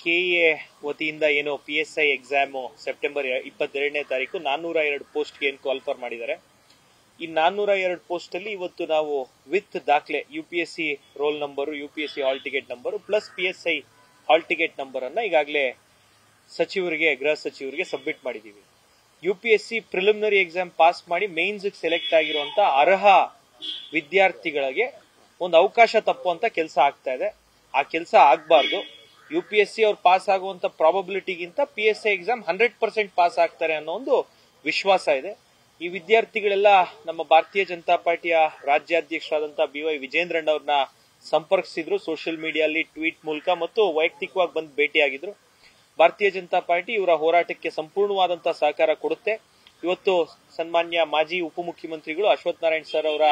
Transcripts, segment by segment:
KEA ವತಿಯಿಂದ ಏನು PSI exam September 22ನೇ ತಾರೀಕು 402 ಪೋಸ್ಟ್ಗೆ ಏನು ಕಾಲ್ಫರ್ ಮಾಡಿದ್ದಾರೆ. ಈ 402 ಪೋಸ್ಟ್ ಅಲ್ಲಿ ಇವತ್ತು ನಾವು ವಿತ್ ದಾಖಲೆ UPSC roll number, UPSC hall ticket number plus PSI hall ticket number ಅನ್ನ ಈಗಾಗಲೇ ಗೃಹ ಸಚಿವರಿಗೆ ಸಬ್ಮಿಟ್ ಮಾಡಿದೀವಿ. UPSC ಪ್ರಿಲಿಮಿನರಿ ಎಕ್ಸಾಮ್ ಪಾಸ್ ಮಾಡಿ ಮೇನ್ಸ್ ಸೆಲೆಕ್ಟ್ ಆಗಿರುವಂತ ಅರ್ಹ ವಿದ್ಯಾರ್ಥಿಗಳಿಗೆ ಒಂದು ಅವಕಾಶ ತಪ್ಪುವಂತ ಕೆಲಸ ಆಗ್ತಾ ಇದೆ. ಆ ಕೆಲಸ ಆಗಬಾರ್ದು. UPSC ಅವ್ರು ಪಾಸ್ ಆಗುವಂತ ಪ್ರಾಬಬಿಲಿಟಿಗಿಂತ PSI ಎಕ್ಸಾಮ್ 100% ಪಾಸ್ ಆಗ್ತಾರೆ ಅನ್ನೋ ಒಂದು ವಿಶ್ವಾಸ ಇದೆ. ಈ ವಿದ್ಯಾರ್ಥಿಗಳೆಲ್ಲ ನಮ್ಮ ಭಾರತೀಯ ಜನತಾ ಪಾರ್ಟಿಯ ರಾಜ್ಯಾಧ್ಯಕ್ಷರಾದಂತಹ BY ವಿಜೇಂದ್ರಣ್ಣ ಅವ್ರನ್ನ ಸಂಪರ್ಕಿಸಿದ್ರು. ಸೋಷಿಯಲ್ ಮೀಡಿಯಾದಲ್ಲಿ ಟ್ವೀಟ್ ಮೂಲಕ ಮತ್ತು ವೈಯಕ್ತಿಕವಾಗಿ ಬಂದು ಭೇಟಿಯಾಗಿದ್ರು. ಭಾರತೀಯ ಜನತಾ ಪಾರ್ಟಿ ಇವರ ಹೋರಾಟಕ್ಕೆ ಸಂಪೂರ್ಣವಾದಂತಹ ಸಹಕಾರ ಕೊಡುತ್ತೆ. ಇವತ್ತು ಸನ್ಮಾನ್ಯ ಮಾಜಿ ಉಪಮುಖ್ಯಮಂತ್ರಿಗಳು ಅಶ್ವಥ್ ನಾರಾಯಣ್ ಸರ್ ಅವರ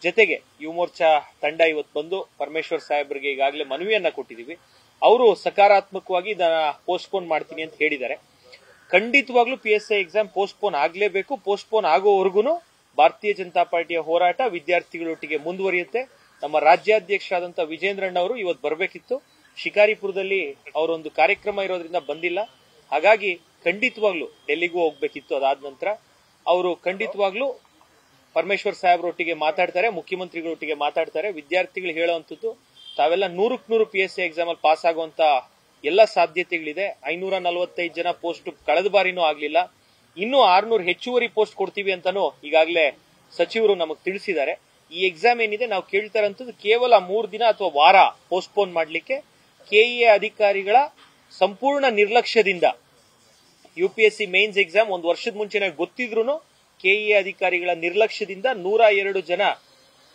ಜೊತೆಗೆ ಯುವ ಮೋರ್ಚಾ ತಂಡ ಇವತ್ತು ಬಂದು ಪರಮೇಶ್ವರ್ ಸಾಹೇಬ್ರಿಗೆ ಈಗಾಗಲೇ ಮನವಿಯನ್ನ ಕೊಟ್ಟಿದ್ದೀವಿ. ಅವರು ಸಕಾರಾತ್ಮಕವಾಗಿ ಇದನ್ನ ಪೋಸ್ಟ್ಪೋನ್ ಮಾಡ್ತೀನಿ ಅಂತ ಹೇಳಿದ್ದಾರೆ. ಖಂಡಿತವಾಗ್ಲೂ PSI ಎಕ್ಸಾಮ್ ಪೋಸ್ಟ್ಪೋನ್ ಆಗ್ಲೇಬೇಕು. ಪೋಸ್ಟ್ಪೋನ್ ಆಗೋವರೆಗೂ ಭಾರತೀಯ ಜನತಾ ಪಾರ್ಟಿಯ ಹೋರಾಟ ವಿದ್ಯಾರ್ಥಿಗಳೊಟ್ಟಿಗೆ ಮುಂದುವರಿಯುತ್ತೆ. ನಮ್ಮ ರಾಜ್ಯಾಧ್ಯಕ್ಷರಾದಂತಹ ವಿಜೇಂದ್ರಣ್ಣ ಅವರು ಇವತ್ತು ಬರಬೇಕಿತ್ತು. ಶಿಕಾರಿಪುರದಲ್ಲಿ ಅವರೊಂದು ಕಾರ್ಯಕ್ರಮ ಇರೋದ್ರಿಂದ ಬಂದಿಲ್ಲ. ಹಾಗಾಗಿ ಖಂಡಿತವಾಗ್ಲೂ ಡೆಲ್ಲಿಗೂ ಹೋಗ್ಬೇಕಿತ್ತು. ಅದಾದ ನಂತರ ಅವರು ಖಂಡಿತವಾಗ್ಲೂ ಪರಮೇಶ್ವರ್ ಸಾಹೇಬ್ರೊಟ್ಟಿಗೆ ಮಾತಾಡ್ತಾರೆ, ಮುಖ್ಯಮಂತ್ರಿಗಳೊಟ್ಟಿಗೆ ಮಾತಾಡ್ತಾರೆ. ವಿದ್ಯಾರ್ಥಿಗಳು ಹೇಳುವಂತದ್ದು ತಾವೆಲ್ಲ 100ಕ್ಕೆ 100 PSI ಎಕ್ಸಾಮ್ ಅಲ್ಲಿ ಪಾಸ್ ಆಗುವಂತ ಎಲ್ಲ ಸಾಧ್ಯತೆಗಳಿದೆ. 545 ಜನ ಪೋಸ್ಟ್ ಕಳೆದ ಬಾರಿನೂ ಆಗ್ಲಿಲ್ಲ. ಇನ್ನೂ 600 ಹೆಚ್ಚುವರಿ ಪೋಸ್ಟ್ ಕೊಡ್ತೀವಿ ಅಂತಾನು ಈಗಾಗಲೇ ಸಚಿವರು ನಮಗೆ ತಿಳಿಸಿದ್ದಾರೆ. ಈ ಎಕ್ಸಾಮ್ ಏನಿದೆ ನಾವು ಕೇಳ್ತಾ ಇರೋಂಥದ್ದು ಕೇವಲ 3 ದಿನ ಅಥವಾ ವಾರ ಪೋಸ್ಟ್ಪೋನ್ ಮಾಡ್ಲಿಕ್ಕೆ KEA ಅಧಿಕಾರಿಗಳ ಸಂಪೂರ್ಣ ನಿರ್ಲಕ್ಷ್ಯದಿಂದ UPSC ಮೇನ್ಸ್ ಎಕ್ಸಾಮ್ ಒಂದು ವರ್ಷದ ಮುಂಚೆನೆ ಗೊತ್ತಿದ್ರು KEA ಅಧಿಕಾರಿಗಳ ನಿರ್ಲಕ್ಷ್ಯದಿಂದ 102 ಜನ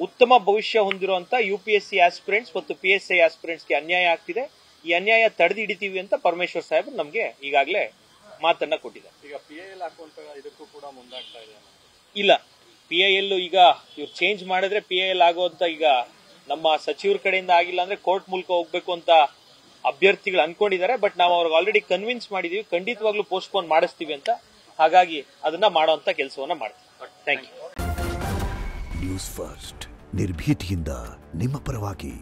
ಉತ್ತಮ ಭವಿಷ್ಯ ಹೊಂದಿರುವಂತ UPSC ಆಸ್ಪಿರೆಂಟ್ಸ್ ಮತ್ತು PSI ಆಸ್ಪಿರೆಂಟ್ಸ್ಗೆ ಅನ್ಯಾಯ ಆಗ್ತಿದೆ. ಈ ಅನ್ಯಾಯ ತಡೆದು ಹಿಡಿತೀವಿ ಅಂತ ಪರಮೇಶ್ವರ್ ಸಾಹೇಬ್ ನಮಗೆ ಈಗಾಗಲೇ ಮಾತನ್ನ ಕೊಟ್ಟಿದ್ದಾರೆ. ಈಗ PIL ಹಾಕುವಂತ ಇದಕ್ಕೂ ಕೂಡ ಮುಂದಾಗ್ತಾ ಇದೆ. ಇಲ್ಲ, PIL ಈಗ ಇವ್ರು ಚೇಂಜ್ ಮಾಡಿದ್ರೆ PIL ಆಗುವಂತ ಈಗ ನಮ್ಮ ಸಚಿವರ ಕಡೆಯಿಂದ ಆಗಿಲ್ಲ ಅಂದ್ರೆ ಕೋರ್ಟ್ ಮೂಲಕ ಹೋಗ್ಬೇಕು ಅಂತ ಅಭ್ಯರ್ಥಿಗಳು ಅನ್ಕೊಂಡಿದ್ದಾರೆ. ಬಟ್ ನಾವು ಅವ್ರಿಗೆ ಆಲ್ರೆಡಿ ಕನ್ವಿನ್ಸ್ ಮಾಡಿದೀವಿ, ಖಂಡಿತವಾಗ್ಲೂ ಪೋಸ್ಟ್ಪೋನ್ ಮಾಡಿಸ್ತೀವಿ ಅಂತ. ಹಾಗಾಗಿ ಅದನ್ನ ಮಾಡುವಂತ ಕೆಲಸವನ್ನ ಮಾಡ್ತೀವಿ. Thank you. ನ್ಯೂಸ್ ಫಸ್ಟ್ ನಿರ್ಭೀತಿಯಿಂದ ನಿಮ್ಮ ಪರವಾಗಿ.